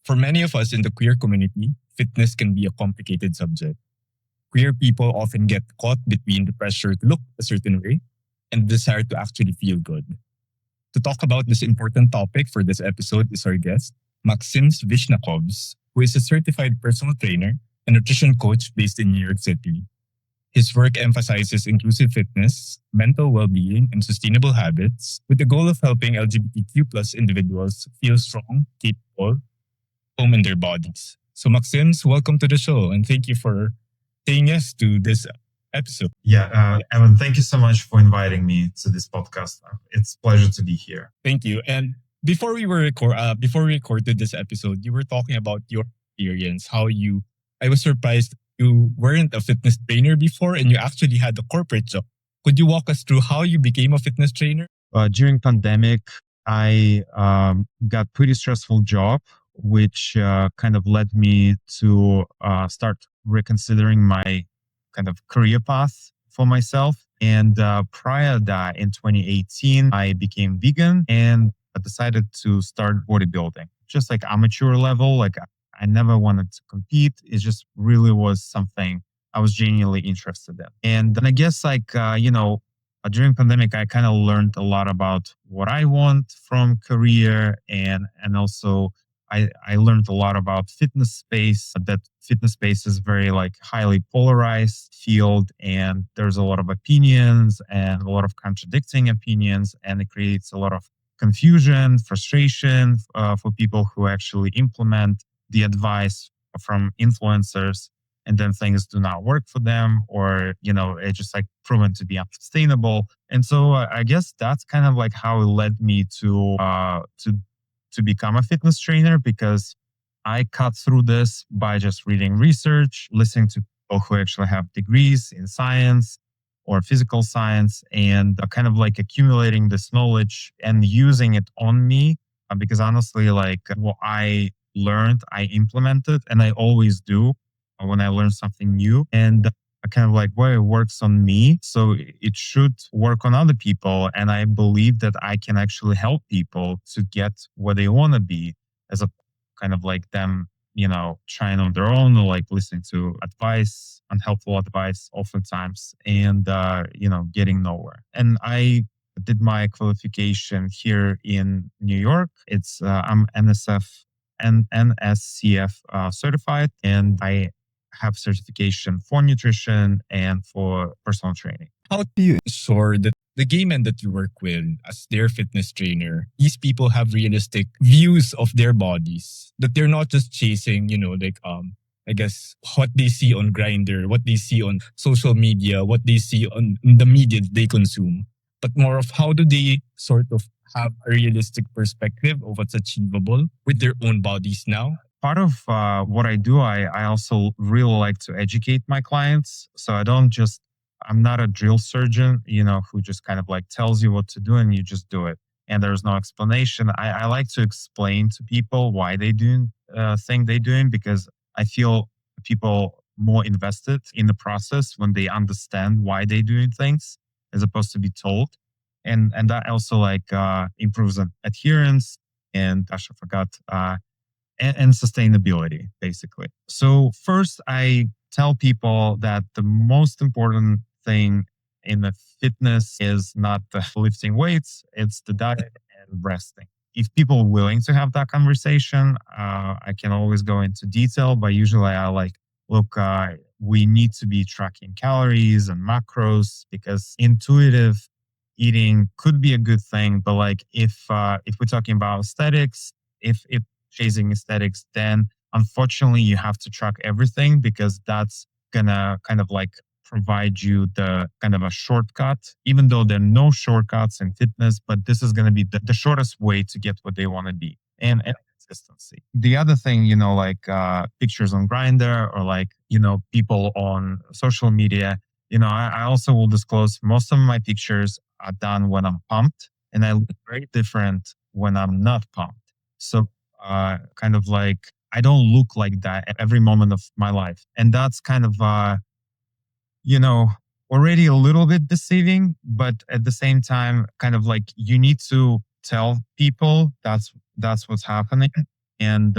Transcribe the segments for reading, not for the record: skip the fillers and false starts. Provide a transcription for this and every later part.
For many of us in the queer community, fitness can be a complicated subject. Queer people often get caught between the pressure to look a certain way and the desire to actually feel good. To talk about this important topic for this episode is our guest, Maksims Vishnakovs, who is a certified personal trainer and nutrition coach based in New York City. His work emphasizes inclusive fitness, mental well-being, and sustainable habits with the goal of helping LGBTQ plus individuals feel strong, capable, home in their bodies. So Maxims, welcome to the show and thank you for saying yes to this episode. Evan, thank you so much for inviting me to this podcast. It's a pleasure to be here. Thank you. And before we recorded this episode, you were talking about your experience, I was surprised you weren't a fitness trainer before and you actually had a corporate job. Could you walk us through how you became a fitness trainer? During pandemic, I got pretty stressful job, which kind of led me to start reconsidering my kind of career path for myself. And prior to that, in 2018, I became vegan and I decided to start bodybuilding, just like amateur level. Like I never wanted to compete. It just really was something I was genuinely interested in. And then I guess during pandemic, I kind of learned a lot about what I want from career and also I learned a lot about fitness space. That fitness space is very like highly polarized field, and there's a lot of opinions and a lot of contradicting opinions, and it creates a lot of confusion, frustration for people who actually implement the advice from influencers, and then things do not work for them, or it's just like proven to be unsustainable. And so I guess that's kind of like how it led me to become a fitness trainer, because I cut through this by just reading research, listening to people who actually have degrees in science or physical science, and kind of like accumulating this knowledge and using it on me. Because honestly, like what I learned, I implemented, and I always do when I learn something new. And kind of like where it works on me, so it should work on other people. And I believe that I can actually help people to get where they want to be, as a kind of like them, trying on their own, or like listening to advice, unhelpful advice oftentimes, and, getting nowhere. And I did my qualification here in New York. I'm NSCF certified, and I have certification for nutrition and for personal training. How do you ensure that the gay men that you work with as their fitness trainer, these people have realistic views of their bodies, that they're not just chasing, I guess what they see on Grindr, what they see on social media, what they see on the media that they consume, but more of how do they sort of have a realistic perspective of what's achievable with their own bodies now? Part of what I do, I also really like to educate my clients. So I'm not a drill surgeon, who just kind of like tells you what to do and you just do it. And there's no explanation. I like to explain to people why they doing thing they're doing, because I feel people more invested in the process when they understand why they're doing things as opposed to be told. And that also like improves adherence and gosh, I forgot and sustainability, basically. So first, I tell people that the most important thing in the fitness is not the lifting weights, it's the diet and resting. If people are willing to have that conversation, I can always go into detail, but usually I like, look, we need to be tracking calories and macros, because intuitive eating could be a good thing. But like if we're talking about aesthetics, if chasing aesthetics, then unfortunately you have to track everything, because that's gonna kind of like provide you the kind of a shortcut, even though there are no shortcuts in fitness, but this is gonna be the shortest way to get what they want to be, and consistency. The other thing, pictures on Grindr, or like, people on social media, I also will disclose most of my pictures are done when I'm pumped, and I look very different when I'm not pumped. So kind of like I don't look like that at every moment of my life. And that's kind of, already a little bit deceiving, but at the same time, kind of like you need to tell people that's what's happening. And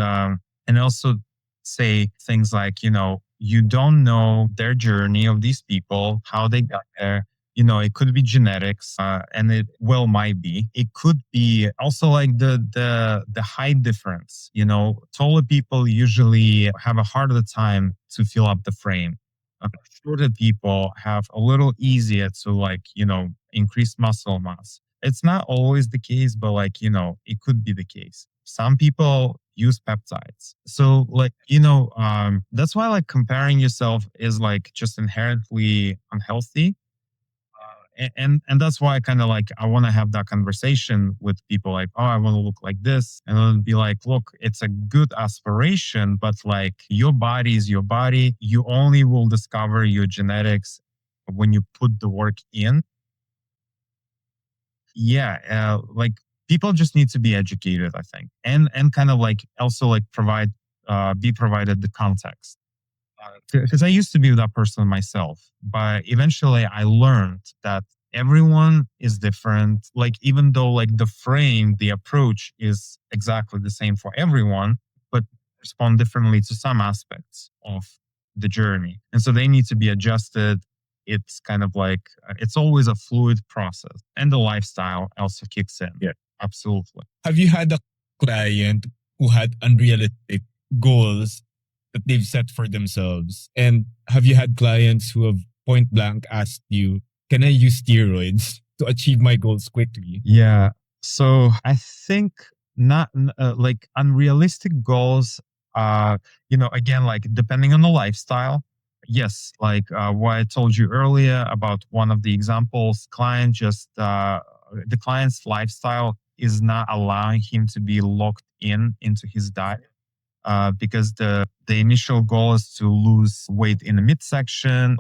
And also say things like, you don't know their journey of these people, how they got there. It could be genetics, and it well might be. It could be also like the height difference. Taller people usually have a harder time to fill up the frame. Shorter people have a little easier to increase muscle mass. It's not always the case, but it could be the case. Some people use peptides. So that's why comparing yourself is just inherently unhealthy. And that's why kind of I want to have that conversation with people oh, I want to look like this. And then be like, look, it's a good aspiration, but your body is your body. You only will discover your genetics when you put the work in. Yeah. People just need to be educated, I think. And kind of also be provided the context. Because I used to be that person myself, but eventually I learned that everyone is different. Even though the frame, the approach is exactly the same for everyone, but respond differently to some aspects of the journey. And so they need to be adjusted. It's kind of it's always a fluid process, and the lifestyle also kicks in. Yeah. Absolutely. Have you had a client who had unrealistic goals that they've set for themselves? And have you had clients who have point blank asked you, can I use steroids to achieve my goals quickly? Yeah. So I think not unrealistic goals, again, depending on the lifestyle. Yes. What I told you earlier about one of the examples, the client's lifestyle is not allowing him to be locked into his diet. Because the initial goal is to lose weight in the midsection,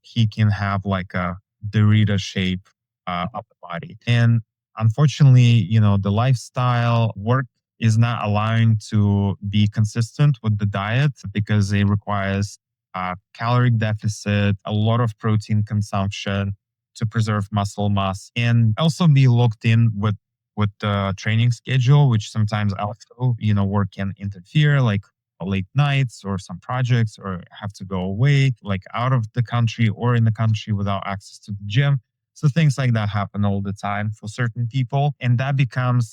he can have a Dorita shape of the body. And unfortunately, the lifestyle work is not allowing to be consistent with the diet because it requires caloric deficit, a lot of protein consumption to preserve muscle mass, and also be locked in with the training schedule, which sometimes also, work can interfere, like late nights or some projects, or have to go away, out of the country or in the country without access to the gym. So things like that happen all the time for certain people. And that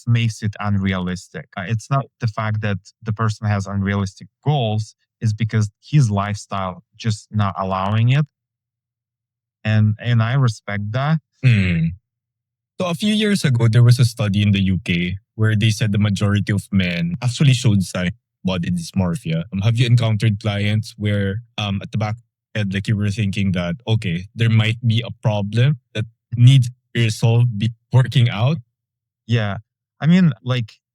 makes it unrealistic. It's not the fact that the person has unrealistic goals, is because his lifestyle just not allowing it. And I respect that. So a few years ago, there was a study in the UK where they said the majority of men actually showed signs of body dysmorphia. Have you encountered clients where at the back end, you were thinking that, okay, there might be a problem that needs to be resolved be working out? Yeah. I mean,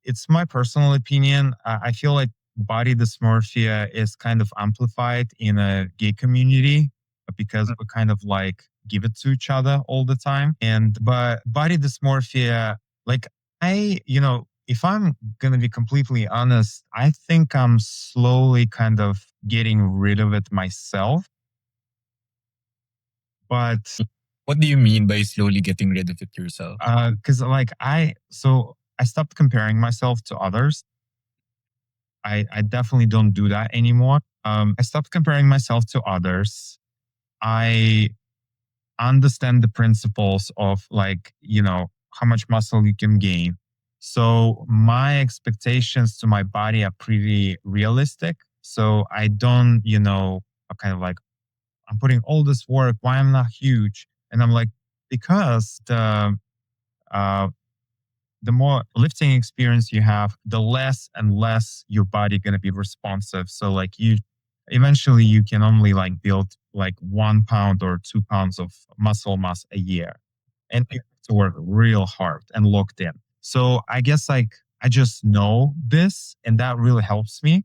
it's my personal opinion. I feel like body dysmorphia is kind of amplified in a gay community because we kind of give it to each other all the time. But body dysmorphia, if I'm going to be completely honest, I think I'm slowly kind of getting rid of it myself. But what do you mean by slowly getting rid of it yourself? Because I stopped comparing myself to others. I definitely don't do that anymore. I stopped comparing myself to others. I understand the principles of how much muscle you can gain. So my expectations to my body are pretty realistic. So I don't, kind of I'm putting all this work. Why I'm not huge? And I'm because the more lifting experience you have, the less and less your body going to be responsive. So eventually you can only build 1 pound or 2 pounds of muscle mass a year, and you have to work real hard and locked in. So I guess I just know this, and that really helps me.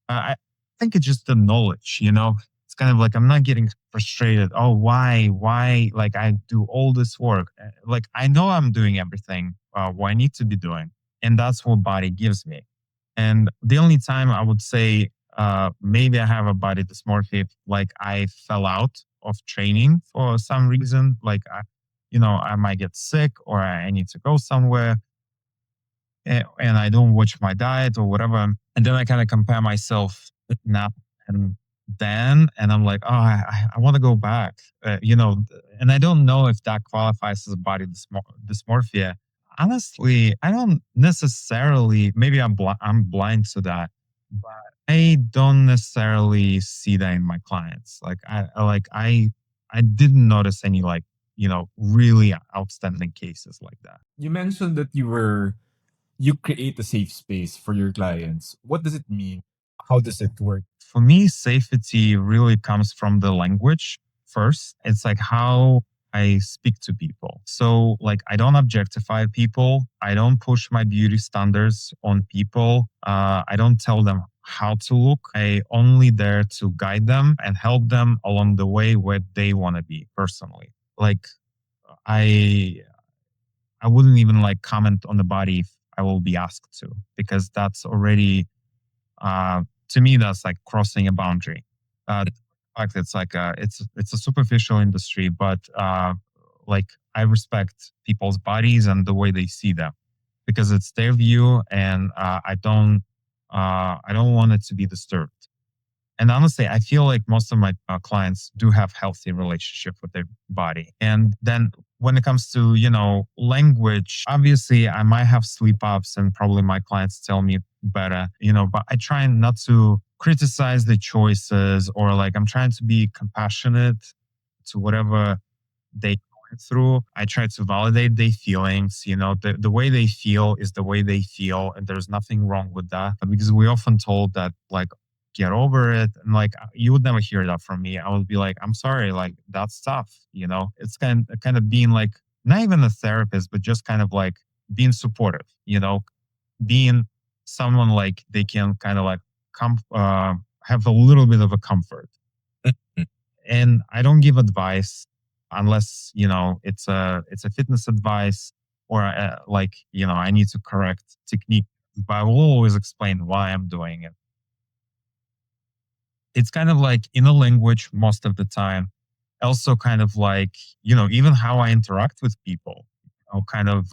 I think it's just the knowledge, It's kind of I'm not getting frustrated. Oh, why? I do all this work. I know I'm doing everything what I need to be doing. And that's what body gives me. And the only time I would say maybe I have a body dysmorphia, I fell out of training for some reason. I might get sick or I need to go somewhere. and I don't watch my diet or whatever. And then I kind of compare myself now and then, and I'm like, oh, I want to go back, and I don't know if that qualifies as body dysmorphia. Honestly, I don't necessarily, maybe I'm blind to that, but I don't necessarily see that in my clients. I didn't notice any really outstanding cases like that. You mentioned that you create a safe space for your clients. What does it mean? How does it work? For me, safety really comes from the language first. It's like how I speak to people. So, like, I don't objectify people. I don't push my beauty standards on people. I don't tell them how to look. I only there to guide them and help them along the way where they want to be personally. Like, I I wouldn't even like comment on the body if I will be asked to, because that's already uh, to me, that's like crossing a boundary. In fact, it's like it's a superficial industry, but like I respect people's bodies and the way they see them because it's their view, and I don't want it to be disturbed. And honestly, I feel like most of my clients do have healthy relationship with their body. And then when it comes to, language, obviously I might have sleep ups and probably my clients tell me better, but I try not to criticize the choices, or like I'm trying to be compassionate to whatever they going through. I try to validate their feelings. The way they feel is the way they feel, and there's nothing wrong with that. Because we often told that like get over it, and like you would never hear that from me. I would be like, I'm sorry, like that's tough. It's kind of being like not even a therapist, but just kind of like being supportive. Being someone like they can kind of like have a little bit of a comfort. And I don't give advice unless it's a fitness advice, or I need to correct technique, but I will always explain why I'm doing it. It's kind of like in a language most of the time. Also, kind of like even how I interact with people, kind of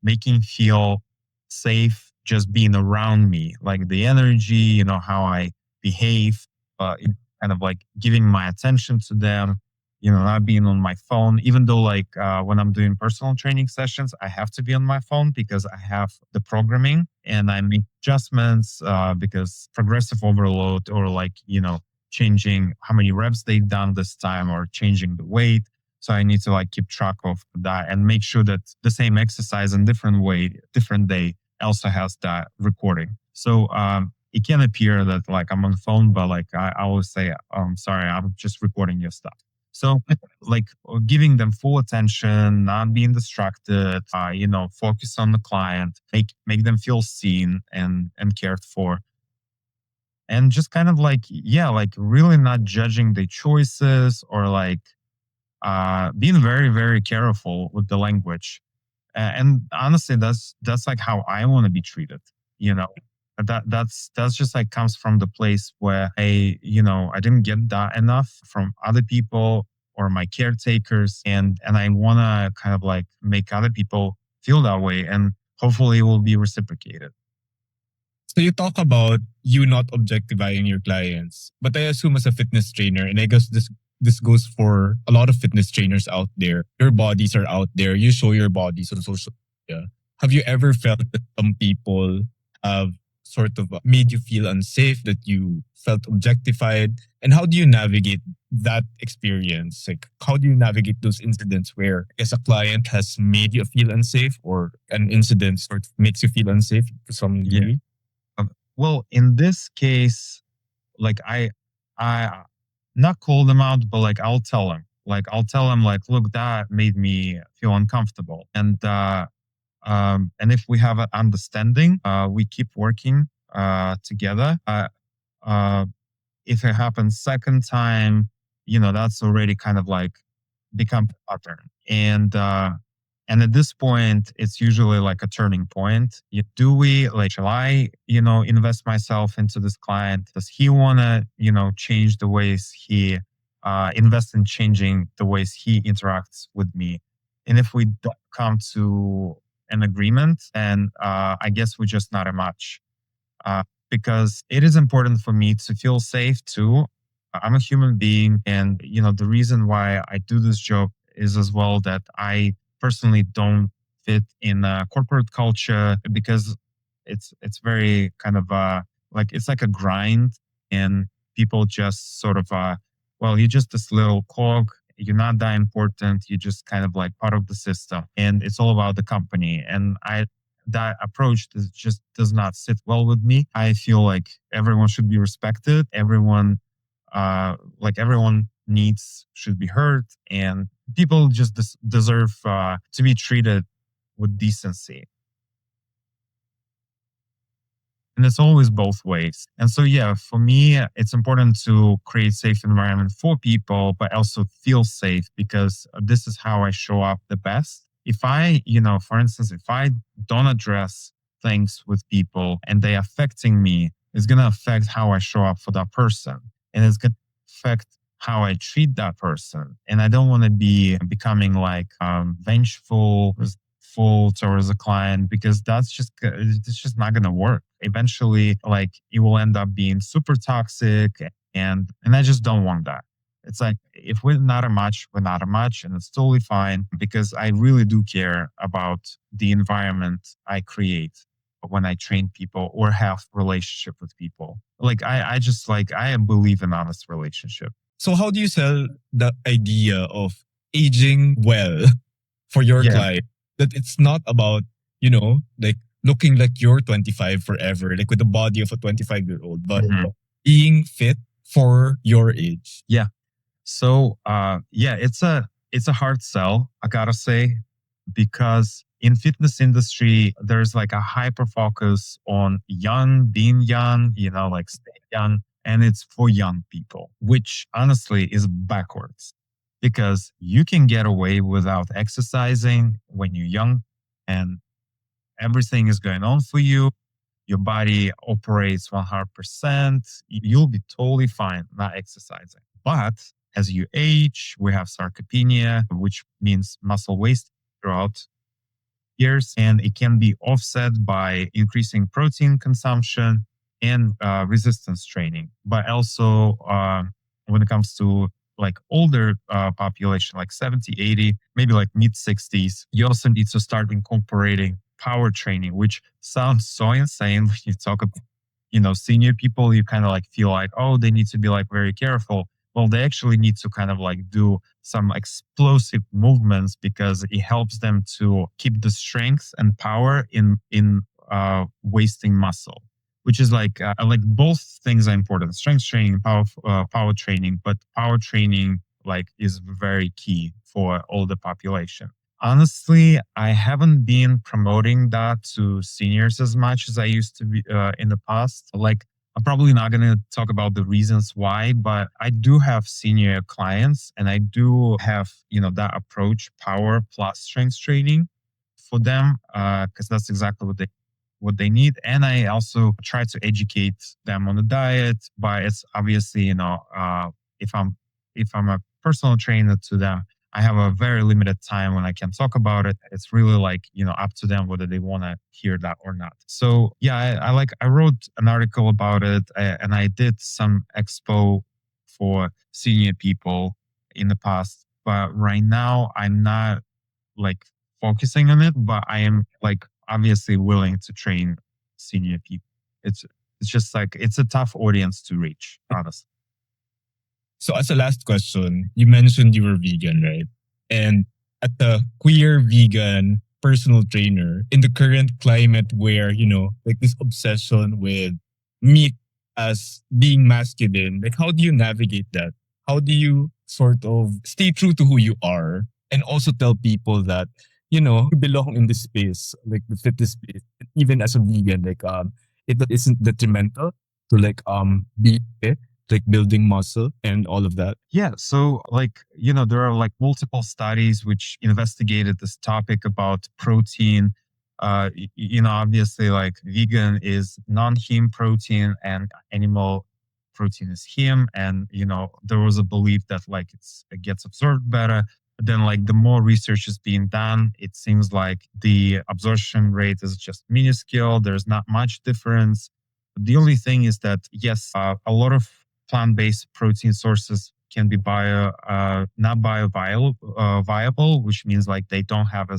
making feel safe just being around me, like the energy, how I behave, kind of like giving my attention to them, not being on my phone, even though like when I'm doing personal training sessions, I have to be on my phone because I have the programming and I make adjustments because progressive overload, or like, changing how many reps they've done this time or changing the weight. So I need to like keep track of that and make sure that the same exercise in different way, different day also has that recording. So it can appear that like I'm on the phone, but like I always say, sorry, I'm just recording your stuff. So like giving them full attention, not being distracted, focus on the client, make them feel seen and cared for. And just kind of like, yeah, like really not judging the choices, or like being very, very careful with the language. And honestly, that's like how I want to be treated. You know, that's just like comes from the place where I didn't get that enough from other people or my caretakers, and I want to kind of like make other people feel that way, and hopefully it will be reciprocated. So you talk about you not objectifying your clients, but I assume as a fitness trainer, and I guess this goes for a lot of fitness trainers out there. Your bodies are out there. You show your bodies on social media. Have you ever felt that some people have sort of made you feel unsafe, that you felt objectified? And how do you navigate that experience? Like, how do you navigate those incidents where, I guess, a client has made you feel unsafe, or an incident sort of makes you feel unsafe to some degree? Well, in this case, like I not call them out, but like I'll tell them. Like I'll tell them, like, look, that made me feel uncomfortable. And if we have an understanding, we keep working together. Uh, if it happens second time, that's already kind of like become a pattern. And at this point, it's usually like a turning point. Do we like, shall I, invest myself into this client? Does he want to, change the ways he invest in changing the ways he interacts with me? And if we don't come to an agreement, and I guess we're just not a match. Because it is important for me to feel safe too. I'm a human being, and the reason why I do this job is as well that I personally don't fit in corporate culture because it's very kind of like it's like a grind, and people just sort of well, you're just this little cog. You're not that important. You're just kind of like part of the system, and it's all about the company. And that approach just does not sit well with me. I feel like everyone should be respected. Everyone needs should be heard, and people just deserve to be treated with decency. And it's always both ways. And so, yeah, for me, it's important to create safe environment for people, but also feel safe because this is how I show up the best. If I, for instance, if I don't address things with people and they affecting me, it's going to affect how I show up for that person. And it's going to affect how I treat that person. And I don't want to be becoming like vengeful, full towards a client because it's just not going to work. Eventually, like it will end up being super toxic, and I just don't want that. It's like if we're not a match, we're not a match, and it's totally fine because I really do care about the environment I create when I train people or have relationship with people. Like I just like I believe in honest relationship. So how do you sell the idea of aging well for your Yeah. client? That it's not about, like looking like you're 25 forever, like with the body of a 25-year-old, but being fit for your age. Yeah. So yeah, it's a hard sell, I gotta say, because in fitness industry, there's like a hyper focus on being young, like stay young, and it's for young people, which honestly is backwards because you can get away without exercising when you're young and everything is going on for you. Your body operates 100%. You'll be totally fine not exercising. But as you age, we have sarcopenia, which means muscle waste throughout years, and it can be offset by increasing protein consumption and resistance training. But also, when it comes to like older population, like 70, 80, maybe like mid 60s, you also need to start incorporating power training, which sounds so insane when you talk about, senior people. You kind of like feel like, oh, they need to be like very careful. Well, they actually need to kind of like do some explosive movements because it helps them to keep the strength and power in wasting muscle, which is like both things are important: strength training, power training. But power training like is very key for all the population. Honestly, I haven't been promoting that to seniors as much as I used to be in the past. Like, I'm probably not going to talk about the reasons why, but I do have senior clients and I do have, that approach, power plus strength training for them, because that's exactly what they need. And I also try to educate them on the diet, but it's obviously, if I'm a personal trainer to them, I have a very limited time when I can talk about it. It's really like, up to them whether they want to hear that or not. So yeah, I wrote an article about it and I did some expo for senior people in the past, but right now I'm not like focusing on it, but I am like obviously willing to train senior people. It's just like, it's a tough audience to reach, honestly. So as a last question, you mentioned you were vegan, right? And at the queer vegan personal trainer in the current climate where, like this obsession with meat as being masculine, like how do you navigate that? How do you sort of stay true to who you are and also tell people that, you belong in this space, like the fitness space, even as a vegan, like it isn't detrimental to like be fit, like building muscle and all of that? Yeah. So like, there are like multiple studies which investigated this topic about protein. Obviously like vegan is non-heme protein and animal protein is heme. And, there was a belief that like it gets absorbed better. then like the more research is being done, it seems like the absorption rate is just minuscule. There's not much difference. The only thing is that, yes, a lot of plant-based protein sources can be not viable, which means like they don't have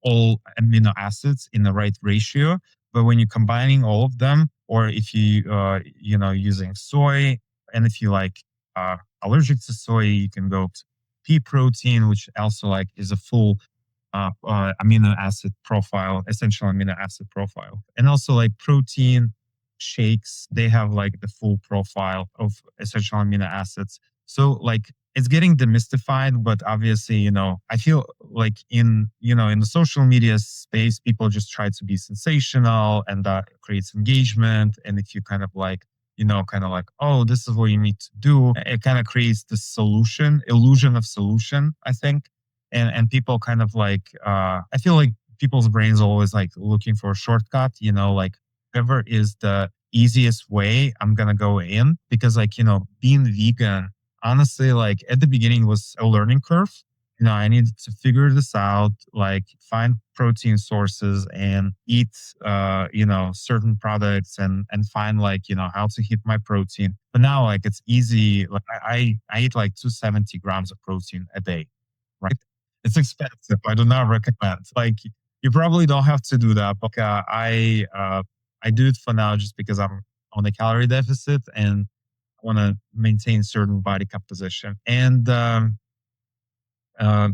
all amino acids in the right ratio. But when you're combining all of them, or if using soy, and if you like allergic to soy, you can go to pea protein, which also like is a full amino acid profile, essential amino acid profile. And also like protein shakes, they have like the full profile of essential amino acids. So like it's getting demystified, but obviously, I feel like in the social media space, people just try to be sensational, and that creates engagement. And if you kind of like, kind of like, oh, this is what you need to do, it kind of creates the illusion of solution, I think. And people kind of like, I feel like people's brains are always like looking for a shortcut, like whatever is the easiest way, I'm going to go in. Because like, being vegan, honestly, like at the beginning was a learning curve. I needed to figure this out, like find protein sources and eat, certain products and find like, how to hit my protein. But now like it's easy. Like I eat like 270 grams of protein a day, right? It's expensive. I do not recommend. Like you probably don't have to do that. But I do it for now just because I'm on a calorie deficit and I want to maintain certain body composition. And uh,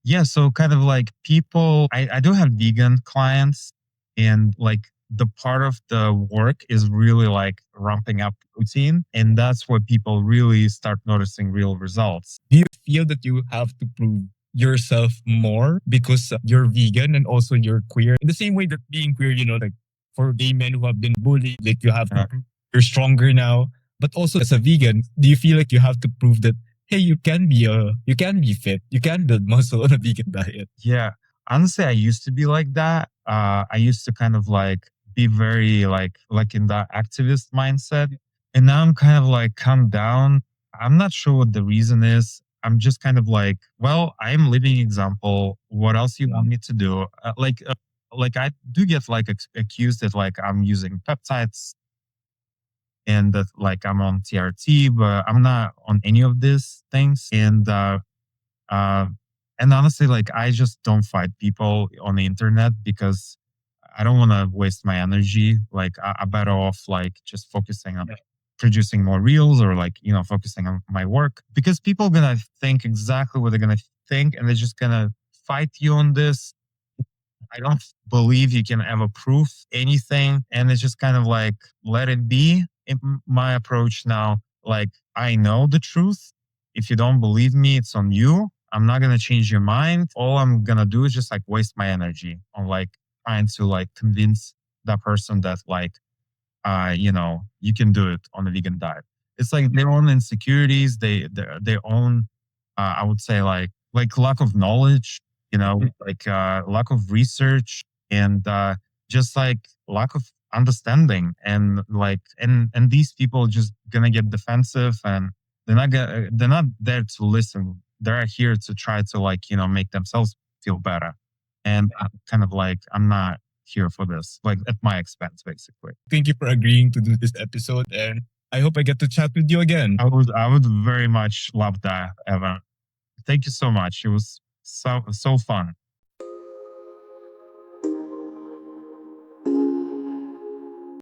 yeah, so kind of like people, I do have vegan clients, and like the part of the work is really like ramping up protein. And that's where people really start noticing real results. Do you feel that you have to prove yourself more because you're vegan and also you're queer? In the same way that being queer, like for gay men who have been bullied, like you have to, you're stronger now. But also as a vegan, do you feel like you have to prove that, hey, you can be fit, you can build muscle on a vegan diet? Yeah. Honestly, I used to be like that. I used to kind of like be very like in that activist mindset. And now I'm kind of like calm down. I'm not sure what the reason is. I'm just kind of like, well, I'm living example. What else you want me to do? Like I do get like accused that like I'm using peptides and that like I'm on TRT, but I'm not on any of these things. Uh, and honestly, like I just don't fight people on the internet because I don't want to waste my energy. Like I better off like just focusing on producing more reels, or like, focusing on my work, because people are going to think exactly what they're going to think, and they're just going to fight you on this. I don't believe you can ever prove anything. And it's just kind of like, let it be. My approach now, like, I know the truth. If you don't believe me, it's on you. I'm not going to change your mind. All I'm going to do is just like waste my energy on like trying to like convince that person that like, you can do it on a vegan diet. It's like their own insecurities, their own, I would say like lack of knowledge, like lack of research, and just like lack of understanding, and like and these people just gonna get defensive, and they're not there to listen. They're here to try to like make themselves feel better, and kind of like I'm not here for this, like at my expense, basically. Thank you for agreeing to do this episode, and I hope I get to chat with you again. I would very much love that, Evan. Thank you so much. It was so fun.